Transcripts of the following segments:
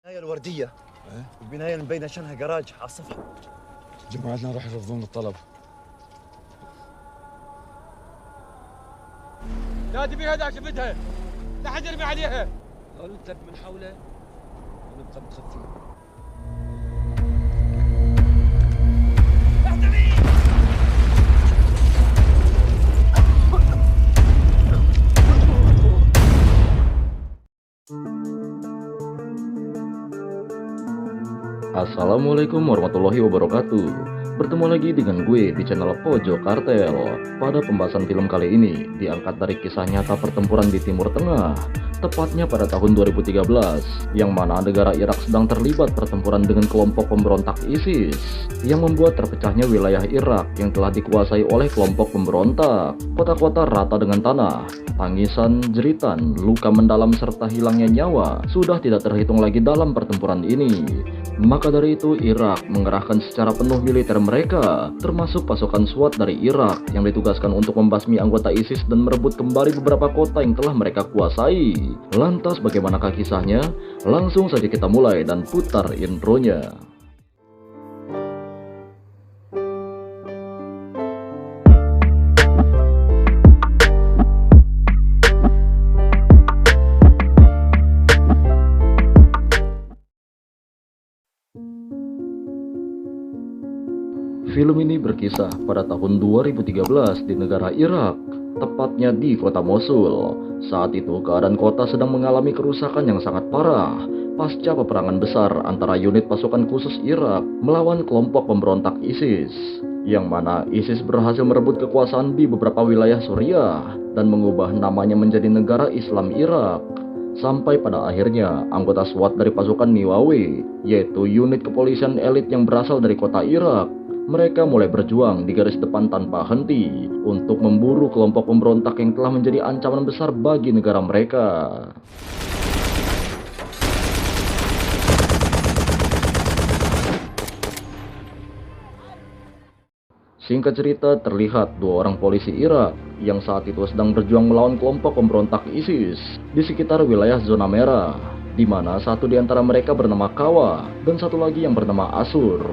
البناية الوردية. البناية اللي مبينة شنها جراج على الصفحة. جماعتنا راح يرفضون الطلب. لا تبي هذا شفتها، لا حد يرمي عليها. لو نتلف من حوله ونبقى متخفين. Assalamualaikum warahmatullahi wabarakatuh. Bertemu lagi dengan gue di channel Pojok Kartel. Pada pembahasan film kali ini diangkat dari kisah nyata pertempuran di Timur Tengah, tepatnya pada tahun 2013, yang mana negara Irak sedang terlibat pertempuran dengan kelompok pemberontak ISIS, yang membuat terpecahnya wilayah Irak yang telah dikuasai oleh kelompok pemberontak. Kota-kota rata dengan tanah, tangisan, jeritan, luka mendalam serta hilangnya nyawa sudah tidak terhitung lagi dalam pertempuran ini. Maka dari itu Irak mengerahkan secara penuh militer mereka, termasuk pasukan SWAT dari Irak yang ditugaskan untuk membasmi anggota ISIS dan merebut kembali beberapa kota yang telah mereka kuasai. Lantas bagaimanakah kisahnya? Langsung saja kita mulai dan putar intronya. Film ini berkisah pada tahun 2013 di negara Irak, tepatnya di kota Mosul. Saat itu keadaan kota sedang mengalami kerusakan yang sangat parah pasca peperangan besar antara unit pasukan khusus Irak melawan kelompok pemberontak ISIS, yang mana ISIS berhasil merebut kekuasaan di beberapa wilayah Suriah dan mengubah namanya menjadi Negara Islam Irak. Sampai pada akhirnya anggota SWAT dari pasukan Niwawi, yaitu unit kepolisian elit yang berasal dari kota Irak, mereka mulai berjuang di garis depan tanpa henti untuk memburu kelompok pemberontak yang telah menjadi ancaman besar bagi negara mereka. Singkat cerita, terlihat dua orang polisi Irak yang saat itu sedang berjuang melawan kelompok pemberontak ISIS di sekitar wilayah zona merah, di mana satu di antara mereka bernama Kawa dan satu lagi yang bernama Asur.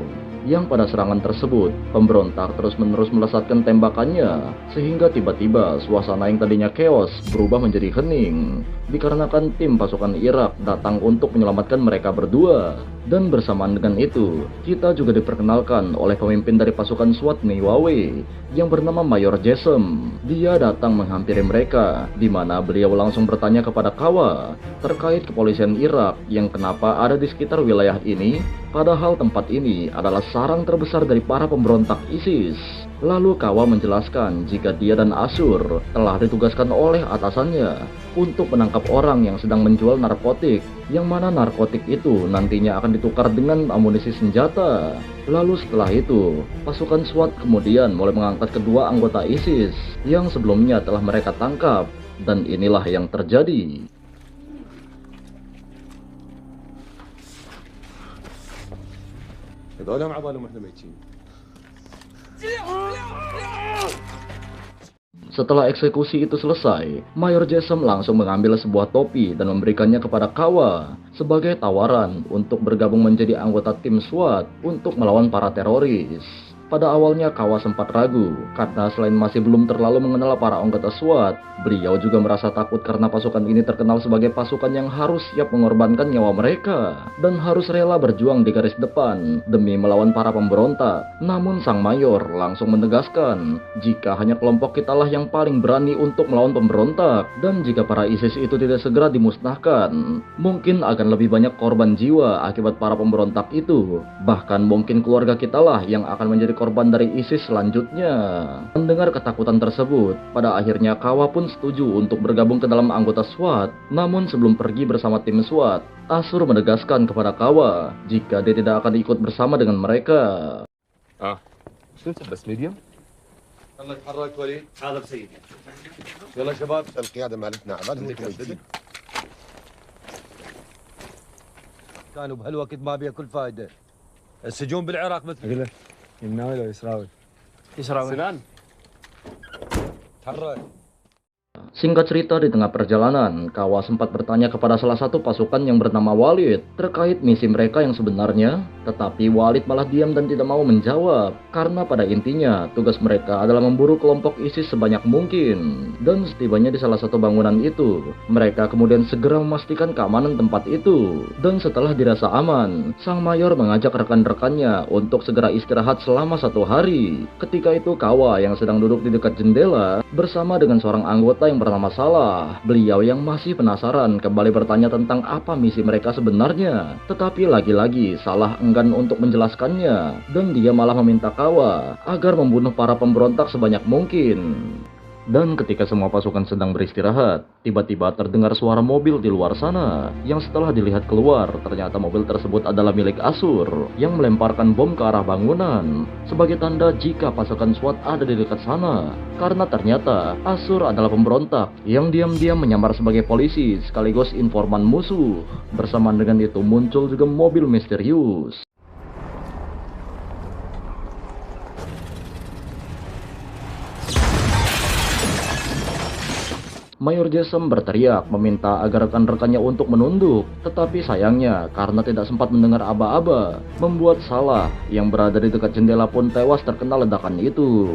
Yang pada serangan tersebut, pemberontak terus-menerus melesatkan tembakannya, sehingga tiba-tiba suasana yang tadinya chaos berubah menjadi hening, dikarenakan tim pasukan Irak datang untuk menyelamatkan mereka berdua. Dan bersamaan dengan itu, kita juga diperkenalkan oleh pemimpin dari pasukan SWAT Niwawi yang bernama Mayor Jesem. Dia datang menghampiri mereka, di mana beliau langsung bertanya kepada Kawa terkait kepolisian Irak yang kenapa ada di sekitar wilayah ini, padahal tempat ini adalah sarang terbesar dari para pemberontak ISIS. Lalu Kawa menjelaskan jika dia dan Asur telah ditugaskan oleh atasannya untuk menangkap orang yang sedang menjual narkotik, yang mana narkotik itu nantinya akan ditukar dengan amunisi senjata. Lalu setelah itu, pasukan SWAT kemudian mulai mengangkat kedua anggota ISIS yang sebelumnya telah mereka tangkap, dan inilah yang terjadi. هذول مع بالهم احنا ميتين. Setelah eksekusi itu selesai, Mayor Jesem langsung mengambil sebuah topi dan memberikannya kepada Kawa sebagai tawaran untuk bergabung menjadi anggota tim SWAT untuk melawan para teroris. Pada awalnya Kawa sempat ragu, karena selain masih belum terlalu mengenal para anggota SWAT, beliau juga merasa takut karena pasukan ini terkenal sebagai pasukan yang harus siap mengorbankan nyawa mereka dan harus rela berjuang di garis depan demi melawan para pemberontak. Namun sang mayor langsung menegaskan jika hanya kelompok kitalah yang paling berani untuk melawan pemberontak, dan jika para ISIS itu tidak segera dimusnahkan, mungkin akan lebih banyak korban jiwa akibat para pemberontak itu. Bahkan mungkin keluarga kitalah yang akan menjadi korban dari ISIS selanjutnya. Mendengar ketakutan tersebut, pada akhirnya Kawa pun setuju untuk bergabung ke dalam anggota SWAT. Namun sebelum pergi bersama tim SWAT, Asur menegaskan kepada Kawa jika dia tidak akan ikut bersama dengan mereka. شنو بس ميديوم؟ يلا تحرك وليد. حاضر سيدي. يلا شباب. القيادة مالتنا عبالهم ميتين. كانوا بهالوقت ما بيها كل فائده. السجون بالعراق مثل اقول لك يمناوي لو يسراوي. يسراوي. سنان. تحرك. Singkat cerita, di tengah perjalanan, Kawa sempat bertanya kepada salah satu pasukan yang bernama Walid terkait misi mereka yang sebenarnya, tetapi Walid malah diam dan tidak mau menjawab, karena pada intinya tugas mereka adalah memburu kelompok ISIS sebanyak mungkin. Dan setibanya di salah satu bangunan itu, mereka kemudian segera memastikan keamanan tempat itu. Dan setelah dirasa aman, sang mayor mengajak rekan-rekannya untuk segera istirahat selama 1 hari. Ketika itu Kawa yang sedang duduk di dekat jendela bersama dengan seorang anggota yang bernama Salah. Beliau yang masih penasaran kembali bertanya tentang apa misi mereka sebenarnya. Tetapi lagi-lagi Salah enggan untuk menjelaskannya, dan dia malah meminta Kawa agar membunuh para pemberontak sebanyak mungkin. Dan ketika semua pasukan sedang beristirahat, tiba-tiba terdengar suara mobil di luar sana, yang setelah dilihat keluar, ternyata mobil tersebut adalah milik Asur, yang melemparkan bom ke arah bangunan, sebagai tanda jika pasukan SWAT ada di dekat sana. Karena ternyata Asur adalah pemberontak, yang diam-diam menyamar sebagai polisi, sekaligus informan musuh. Bersamaan dengan itu muncul juga mobil misterius. Mayor Jesem berteriak meminta agar rekan-rekannya untuk menunduk, tetapi sayangnya karena tidak sempat mendengar aba-aba, membuat Salah yang berada di dekat jendela pun tewas terkena ledakan itu.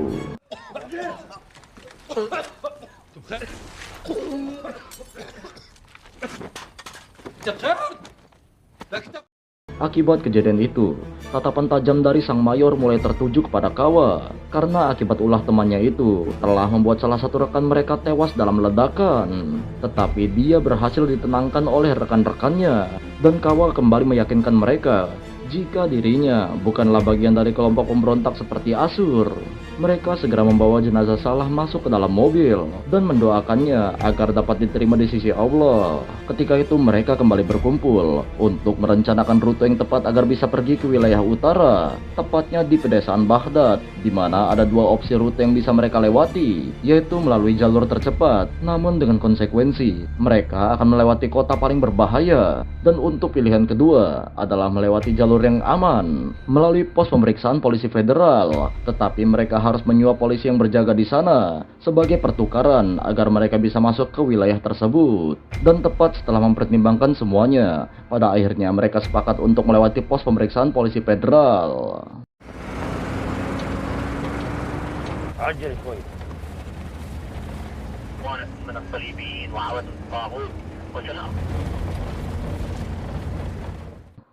Akibat kejadian itu, tatapan tajam dari sang mayor mulai tertuju kepada Kawa, karena akibat ulah temannya itu telah membuat salah satu rekan mereka tewas dalam ledakan. Tetapi dia berhasil ditenangkan oleh rekan-rekannya, dan Kawa kembali meyakinkan mereka jika dirinya bukanlah bagian dari kelompok pemberontak seperti Asur. Mereka segera membawa jenazah Salah masuk ke dalam mobil dan mendoakannya agar dapat diterima di sisi Allah. Ketika itu mereka kembali berkumpul untuk merencanakan rute yang tepat agar bisa pergi ke wilayah utara, tepatnya di pedesaan Baghdad, di mana ada 2 opsi rute yang bisa mereka lewati, yaitu melalui jalur tercepat. Namun dengan konsekuensi, mereka akan melewati kota paling berbahaya, dan untuk pilihan kedua adalah melewati jalur yang aman melalui pos pemeriksaan polisi federal. Tetapi mereka harus menyuap polisi yang berjaga di sana sebagai pertukaran agar mereka bisa masuk ke wilayah tersebut. Dan tepat setelah mempertimbangkan semuanya, pada akhirnya mereka sepakat untuk melewati pos pemeriksaan polisi federal.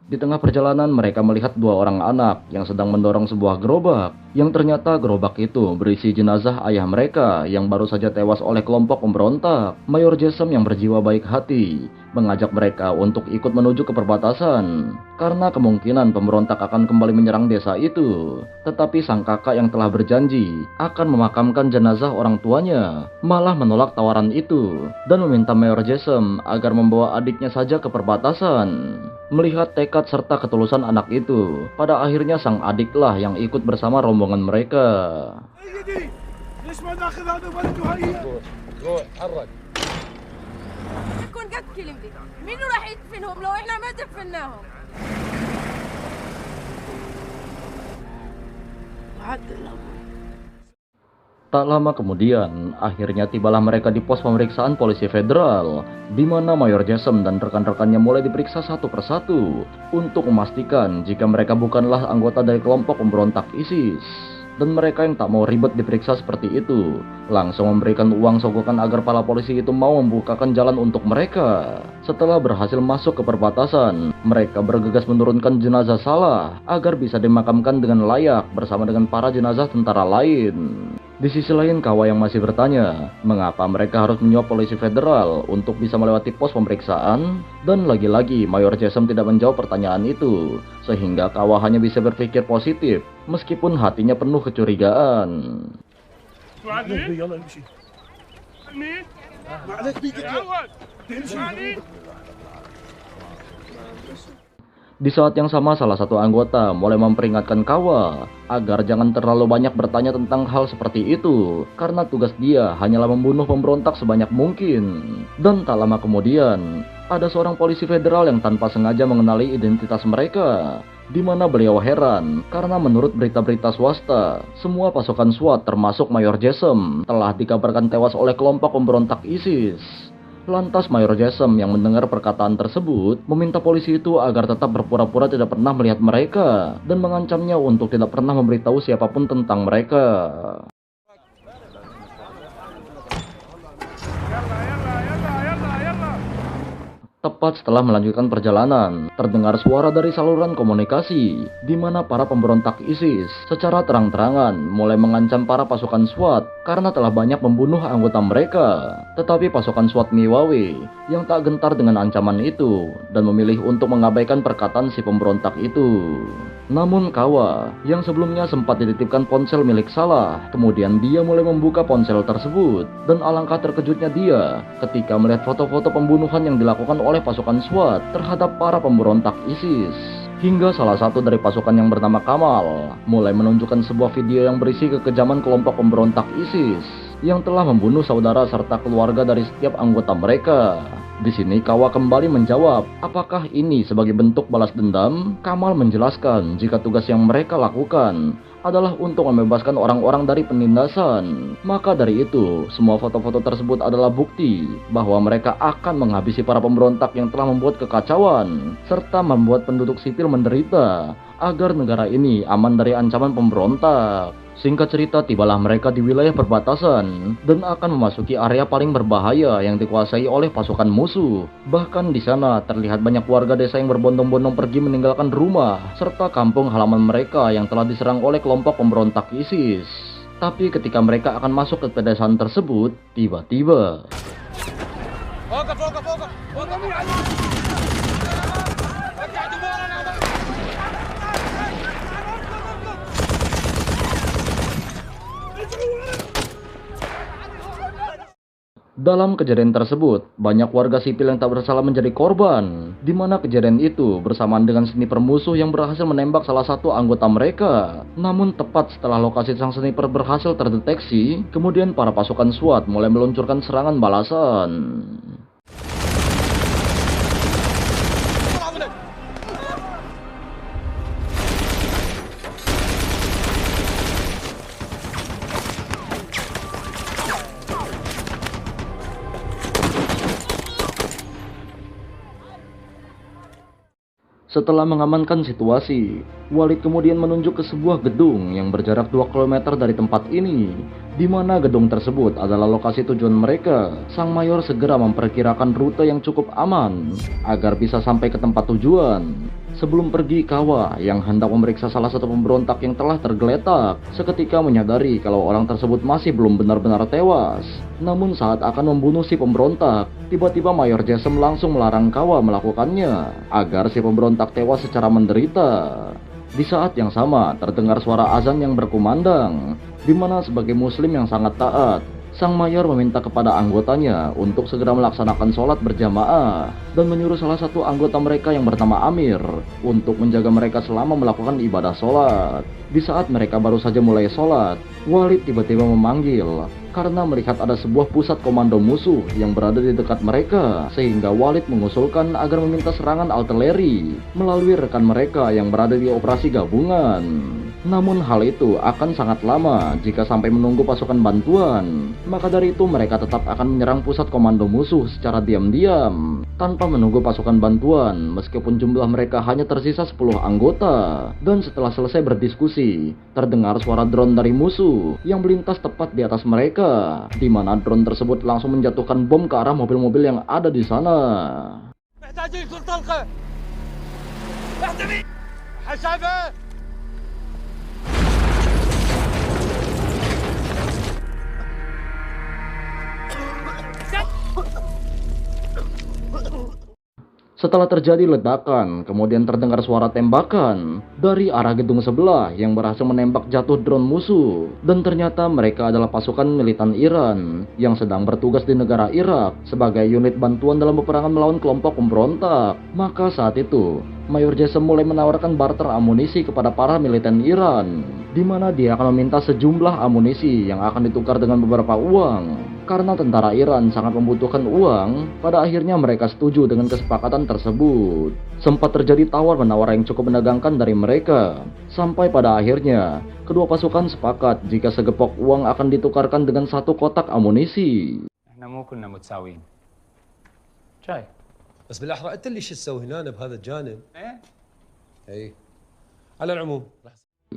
Di tengah perjalanan mereka melihat 2 orang anak yang sedang mendorong sebuah gerobak, yang ternyata gerobak itu berisi jenazah ayah mereka yang baru saja tewas oleh kelompok pemberontak. Mayor Jesem yang berjiwa baik hati mengajak mereka untuk ikut menuju ke perbatasan, karena kemungkinan pemberontak akan kembali menyerang desa itu. Tetapi sang kakak yang telah berjanji akan memakamkan jenazah orang tuanya malah menolak tawaran itu dan meminta Mayor Jesem agar membawa adiknya saja ke perbatasan. Melihat tekad serta ketulusan anak itu, pada akhirnya sang adiklah yang ikut bersama rombongan mereka. يكون قد كلمتي مين راح يدفنهم لو احنا ما دفناهم Tak lama kemudian, akhirnya tibalah mereka di pos pemeriksaan polisi federal, di mana Mayor Jesem dan rekan-rekannya mulai diperiksa satu persatu untuk memastikan jika mereka bukanlah anggota dari kelompok pemberontak ISIS. Dan mereka yang tak mau ribet diperiksa seperti itu langsung memberikan uang sogokan agar para polisi itu mau membukakan jalan untuk mereka. Setelah berhasil masuk ke perbatasan, mereka bergegas menurunkan jenazah Salah agar bisa dimakamkan dengan layak bersama dengan para jenazah tentara lain. Di sisi lain, Kawa yang masih bertanya mengapa mereka harus menyuap polisi federal untuk bisa melewati pos pemeriksaan, dan lagi-lagi Mayor Jesem tidak menjawab pertanyaan itu, sehingga Kawa hanya bisa berpikir positif meskipun hatinya penuh kecurigaan. Di saat yang sama, salah satu anggota mulai memperingatkan Kawa agar jangan terlalu banyak bertanya tentang hal seperti itu, karena tugas dia hanyalah membunuh pemberontak sebanyak mungkin. Dan tak lama kemudian, ada seorang polisi federal yang tanpa sengaja mengenali identitas mereka. di mana beliau heran karena menurut berita-berita swasta, semua pasukan SWAT termasuk Mayor Jesem telah dikabarkan tewas oleh kelompok pemberontak ISIS. Lantas Mayor Jesem yang mendengar perkataan tersebut meminta polisi itu agar tetap berpura-pura tidak pernah melihat mereka dan mengancamnya untuk tidak pernah memberitahu siapapun tentang mereka. Tepat setelah melanjutkan perjalanan, terdengar suara dari saluran komunikasi, di mana para pemberontak ISIS secara terang-terangan mulai mengancam para pasukan SWAT karena telah banyak membunuh anggota mereka. Tetapi pasukan SWAT Miwawe yang tak gentar dengan ancaman itu dan memilih untuk mengabaikan perkataan si pemberontak itu. Namun Kawa yang sebelumnya sempat dititipkan ponsel milik Salah, kemudian dia mulai membuka ponsel tersebut dan alangkah terkejutnya dia ketika melihat foto-foto pembunuhan yang dilakukan oleh pasukan SWAT terhadap para pemberontak ISIS. Hingga salah satu dari pasukan yang bernama Kamal mulai menunjukkan sebuah video yang berisi kekejaman kelompok pemberontak ISIS yang telah membunuh saudara serta keluarga dari setiap anggota mereka. Di sini Kawa kembali menjawab, apakah ini sebagai bentuk balas dendam? Kamal menjelaskan jika tugas yang mereka lakukan adalah untuk membebaskan orang-orang dari penindasan. Maka dari itu, semua foto-foto tersebut adalah bukti bahwa mereka akan menghabisi para pemberontak yang telah membuat kekacauan, serta membuat penduduk sipil menderita, agar negara ini aman dari ancaman pemberontak. Singkat cerita, tibalah mereka di wilayah perbatasan dan akan memasuki area paling berbahaya yang dikuasai oleh pasukan musuh. Bahkan di sana terlihat banyak warga desa yang berbondong-bondong pergi meninggalkan rumah serta kampung halaman mereka yang telah diserang oleh kelompok pemberontak ISIS. Tapi ketika mereka akan masuk ke pedesaan tersebut, tiba-tiba dalam kejadian tersebut, banyak warga sipil yang tak bersalah menjadi korban, di mana kejadian itu bersamaan dengan sniper musuh yang berhasil menembak salah satu anggota mereka. Namun tepat setelah lokasi sang sniper berhasil terdeteksi, kemudian para pasukan SWAT mulai meluncurkan serangan balasan. Setelah mengamankan situasi, Walid kemudian menunjuk ke sebuah gedung yang berjarak 2 km dari tempat ini, di mana gedung tersebut adalah lokasi tujuan mereka. Sang mayor segera memperkirakan rute yang cukup aman agar bisa sampai ke tempat tujuan. Sebelum pergi, Kawa yang hendak memeriksa salah satu pemberontak yang telah tergeletak seketika menyadari kalau orang tersebut masih belum benar-benar tewas. Namun saat akan membunuh si pemberontak, tiba-tiba Mayor Jesem langsung melarang Kawa melakukannya agar si pemberontak tewas secara menderita. Di saat yang sama terdengar suara azan yang berkumandang, di mana sebagai muslim yang sangat taat, sang mayor meminta kepada anggotanya untuk segera melaksanakan sholat berjamaah dan menyuruh salah satu anggota mereka yang bernama Amir untuk menjaga mereka selama melakukan ibadah sholat. Di saat mereka baru saja mulai sholat, Walid tiba-tiba memanggil karena melihat ada sebuah pusat komando musuh yang berada di dekat mereka, sehingga Walid mengusulkan agar meminta serangan artileri melalui rekan mereka yang berada di operasi gabungan. Namun hal itu akan sangat lama jika sampai menunggu pasukan bantuan. Maka dari itu mereka tetap akan menyerang pusat komando musuh secara diam-diam tanpa menunggu pasukan bantuan, meskipun jumlah mereka hanya tersisa 10 anggota. Dan setelah selesai berdiskusi, terdengar suara drone dari musuh yang melintas tepat di atas mereka, di mana drone tersebut langsung menjatuhkan bom ke arah mobil-mobil yang ada di sana. Setelah terjadi ledakan, kemudian terdengar suara tembakan dari arah gedung sebelah yang berhasil menembak jatuh drone musuh. Dan ternyata mereka adalah pasukan militan Iran yang sedang bertugas di negara Irak sebagai unit bantuan dalam peperangan melawan kelompok pemberontak. Maka saat itu, Mayor Jesem mulai menawarkan barter amunisi kepada para militan Iran, di mana dia akan meminta sejumlah amunisi yang akan ditukar dengan beberapa uang. Karena tentara Iran sangat membutuhkan uang, pada akhirnya mereka setuju dengan kesepakatan tersebut. Sempat terjadi tawar-menawar yang cukup menegangkan dari mereka. Sampai pada akhirnya, kedua pasukan sepakat jika segepok uang akan ditukarkan dengan 1 kotak amunisi. احنا مو كنا متساويين. شايف بس بالاحرى انت اللي شو تسوي هنا بهذا الجانب. ايه اي على العموم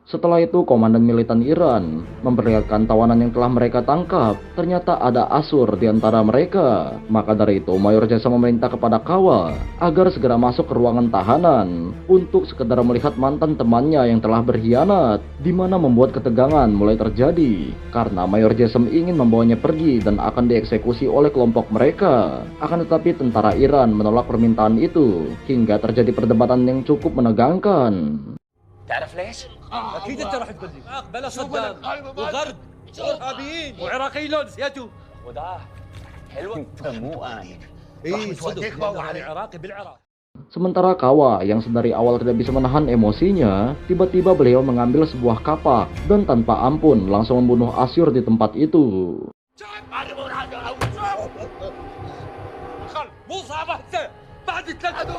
Setelah itu, komandan militan Iran memperlihatkan tawanan yang telah mereka tangkap. Ternyata ada Asur di antara mereka. Maka dari itu, Mayor Jasa memerintah kepada Kawa agar segera masuk ke ruangan tahanan untuk sekedar melihat mantan temannya yang telah berkhianat, di mana membuat ketegangan mulai terjadi karena Mayor Jasem ingin membawanya pergi dan akan dieksekusi oleh kelompok mereka. Akan tetapi tentara Iran menolak permintaan itu hingga terjadi perdebatan yang cukup menegangkan. تعرف ليش؟ اكيد انت راح تقول لي بلا صدام وغرب وارهابيين وعراقيين لون سيادته وده حلوه انت مو امن اي صدق العراقي بالعراق. Sementara Kawa yang sedari awal tidak bisa menahan emosinya, tiba-tiba beliau mengambil sebuah kapak dan tanpa ampun langsung membunuh Asyur di tempat itu. مو صعبه بعد ثلاث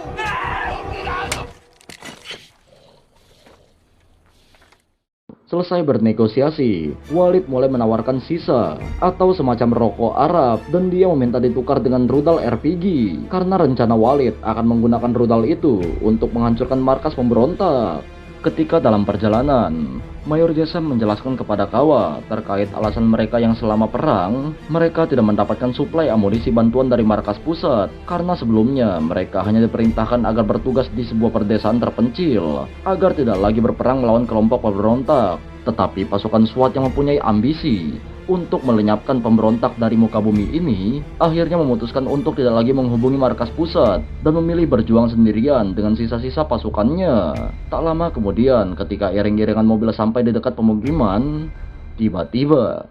Selesai bernegosiasi, Walid mulai menawarkan sisa atau semacam rokok Arab dan dia meminta ditukar dengan rudal RPG karena rencana Walid akan menggunakan rudal itu untuk menghancurkan markas pemberontak. Ketika dalam perjalanan, Mayor Jasem menjelaskan kepada Kawa terkait alasan mereka yang selama perang, mereka tidak mendapatkan suplai amunisi bantuan dari markas pusat karena sebelumnya mereka hanya diperintahkan agar bertugas di sebuah perdesaan terpencil agar tidak lagi berperang melawan kelompok pemberontak. Tetapi pasukan SWAT yang mempunyai ambisi untuk melenyapkan pemberontak dari muka bumi ini akhirnya memutuskan untuk tidak lagi menghubungi markas pusat dan memilih berjuang sendirian dengan sisa-sisa pasukannya. Tak lama kemudian ketika iring-iringan mobil sampai di dekat pemukiman, tiba-tiba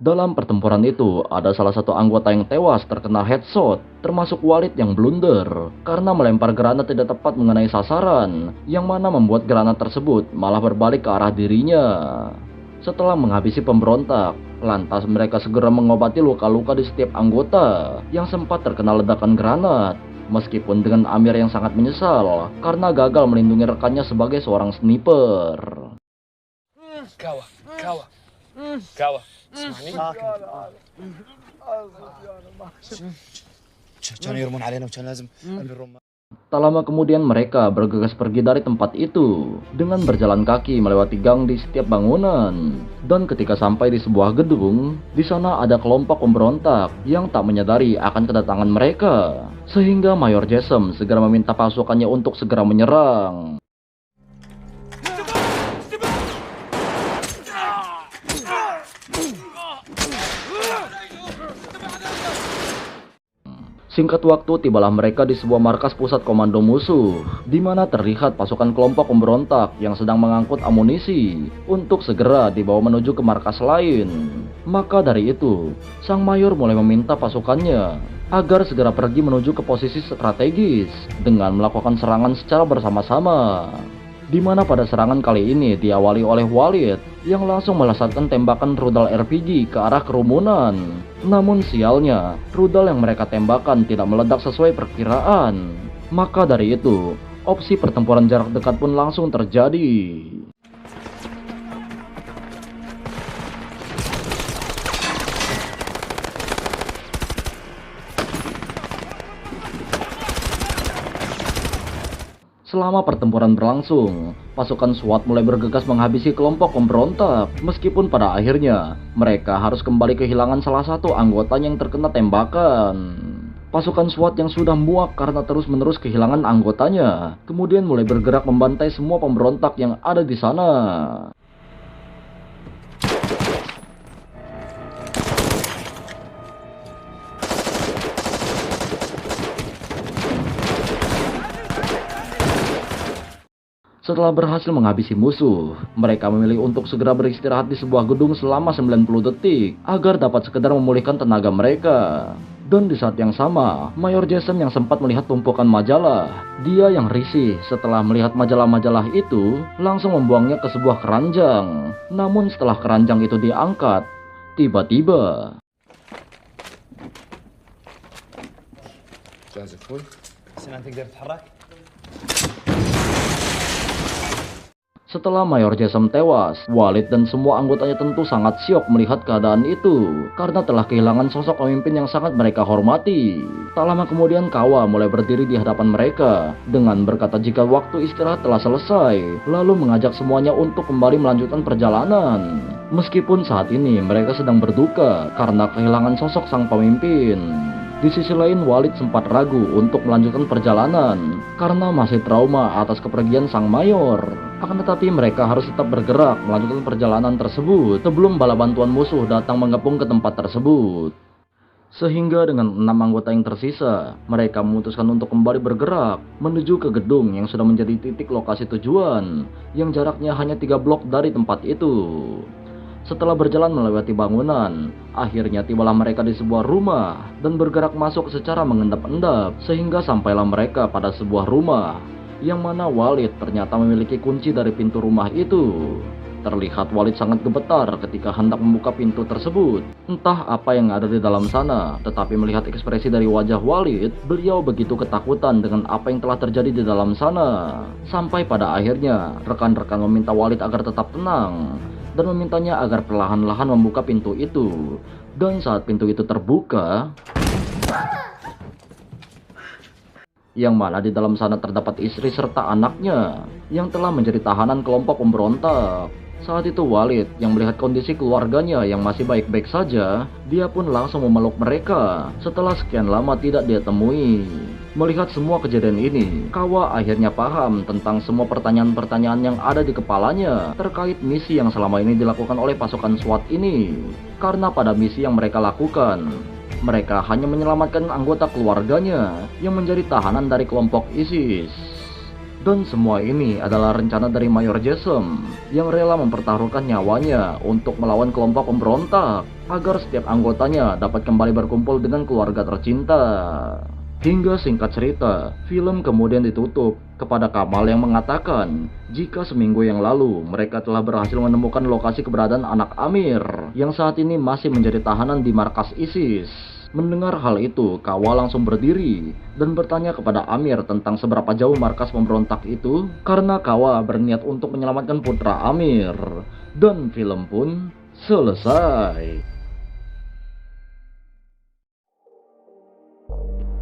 dalam pertempuran itu, ada salah satu anggota yang tewas terkena headshot, termasuk Walid yang blunder karena melempar granat tidak tepat mengenai sasaran, yang mana membuat granat tersebut malah berbalik ke arah dirinya. Setelah menghabisi pemberontak, lantas mereka segera mengobati luka-luka di setiap anggota yang sempat terkena ledakan granat. Meskipun dengan Amir yang sangat menyesal karena gagal melindungi rekannya sebagai seorang sniper. كاوة كانوا يرمون علينا وكان لازم نرمى. Tak lama kemudian mereka bergegas pergi dari tempat itu dengan berjalan kaki melewati gang di setiap bangunan. Dan ketika sampai di sebuah gedung, di sana ada kelompok pemberontak yang tak menyadari akan kedatangan mereka. Sehingga Mayor Jasem segera meminta pasukannya untuk segera menyerang. Singkat waktu, tibalah mereka di sebuah markas pusat komando musuh, di mana terlihat pasukan kelompok pemberontak yang sedang mengangkut amunisi untuk segera dibawa menuju ke markas lain. Maka dari itu, sang mayor mulai meminta pasukannya agar segera pergi menuju ke posisi strategis dengan melakukan serangan secara bersama-sama. Di mana pada serangan kali ini diawali oleh Walid yang langsung melesatkan tembakan rudal RPG ke arah kerumunan. Namun sialnya, rudal yang mereka tembakan tidak meledak sesuai perkiraan. Maka dari itu, opsi pertempuran jarak dekat pun langsung terjadi. Selama pertempuran berlangsung, pasukan SWAT mulai bergegas menghabisi kelompok pemberontak. Meskipun pada akhirnya, mereka harus kembali kehilangan salah satu anggotanya yang terkena tembakan. Pasukan SWAT yang sudah muak karena terus-menerus kehilangan anggotanya, kemudian mulai bergerak membantai semua pemberontak yang ada di sana. Setelah berhasil menghabisi musuh, mereka memilih untuk segera beristirahat di sebuah gedung selama 90 detik agar dapat sekedar memulihkan tenaga mereka. Dan di saat yang sama, Mayor Jason yang sempat melihat tumpukan majalah, dia yang risih setelah melihat majalah-majalah itu langsung membuangnya ke sebuah keranjang. Namun setelah keranjang itu diangkat, tiba-tiba جاهز فول؟ سنان تقدر تتحرك؟ setelah Mayor Jason tewas, Walid dan semua anggotanya tentu sangat syok melihat keadaan itu karena telah kehilangan sosok pemimpin yang sangat mereka hormati. Tak lama kemudian Kawa mulai berdiri di hadapan mereka dengan berkata jika waktu istirahat telah selesai, lalu mengajak semuanya untuk kembali melanjutkan perjalanan. Meskipun saat ini mereka sedang berduka karena kehilangan sosok sang pemimpin. Di sisi lain, Walid sempat ragu untuk melanjutkan perjalanan karena masih trauma atas kepergian sang mayor. Akan tetapi mereka harus tetap bergerak melanjutkan perjalanan tersebut sebelum bala bantuan musuh datang mengepung ke tempat tersebut. Sehingga dengan 6 anggota yang tersisa, mereka memutuskan untuk kembali bergerak menuju ke gedung yang sudah menjadi titik lokasi tujuan yang jaraknya hanya 3 blok dari tempat itu. Setelah berjalan melewati bangunan, akhirnya tibalah mereka di sebuah rumah dan bergerak masuk secara mengendap-endap sehingga sampailah mereka pada sebuah rumah yang mana Walid ternyata memiliki kunci dari pintu rumah itu. Terlihat Walid sangat gemetar ketika hendak membuka pintu tersebut. Entah apa yang ada di dalam sana, tetapi melihat ekspresi dari wajah Walid, beliau begitu ketakutan dengan apa yang telah terjadi di dalam sana. Sampai pada akhirnya, rekan-rekan meminta Walid agar tetap tenang dan memintanya agar perlahan-lahan membuka pintu itu. Dan saat pintu itu terbuka, yang mana di dalam sana terdapat istri serta anaknya yang telah menjadi tahanan kelompok pemberontak. Saat itu Walid yang melihat kondisi keluarganya yang masih baik-baik saja, dia pun langsung memeluk mereka setelah sekian lama tidak dia temui. Melihat semua kejadian ini, Kawa akhirnya paham tentang semua pertanyaan-pertanyaan yang ada di kepalanya terkait misi yang selama ini dilakukan oleh pasukan SWAT ini. Karena pada misi yang mereka lakukan, mereka hanya menyelamatkan anggota keluarganya yang menjadi tahanan dari kelompok ISIS. Dan semua ini adalah rencana dari Mayor Jason yang rela mempertaruhkan nyawanya untuk melawan kelompok pemberontak agar setiap anggotanya dapat kembali berkumpul dengan keluarga tercinta. Hingga singkat cerita, film kemudian ditutup kepada Kamal yang mengatakan jika seminggu yang lalu mereka telah berhasil menemukan lokasi keberadaan anak Amir yang saat ini masih menjadi tahanan di markas ISIS. Mendengar hal itu, Kawa langsung berdiri dan bertanya kepada Amir tentang seberapa jauh markas pemberontak itu karena Kawa berniat untuk menyelamatkan putra Amir. Dan film pun selesai.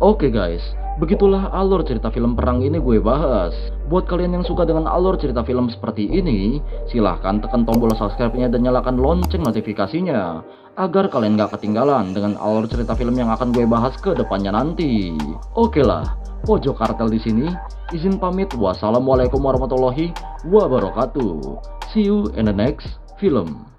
Oke guys, begitulah alur cerita film perang ini gue bahas. Buat kalian yang suka dengan alur cerita film seperti ini, silahkan tekan tombol subscribe-nya dan nyalakan lonceng notifikasinya agar kalian gak ketinggalan dengan alur cerita film yang akan gue bahas ke depannya nanti. Oke lah, Pojok Kartel di sini. Izin pamit. Wassalamualaikum warahmatullahi wabarakatuh. See you in the next film.